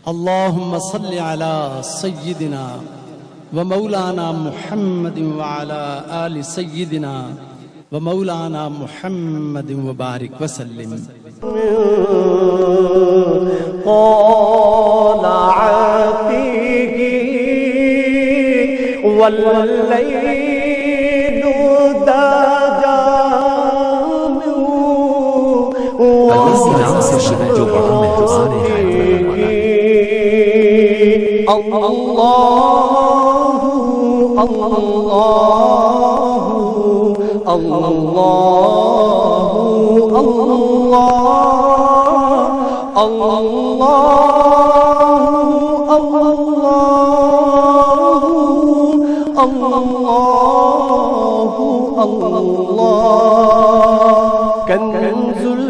अल्लाहुम्मा सल्लि अला सय्यिदिना व मौलाना मुहम्मदिन व अला आलि सय्यिदिना व मौलाना मुहम्मदिन व बारिक व सल्लिम। नाम से शुरू जो बड़ा मेहरबान है कंजुल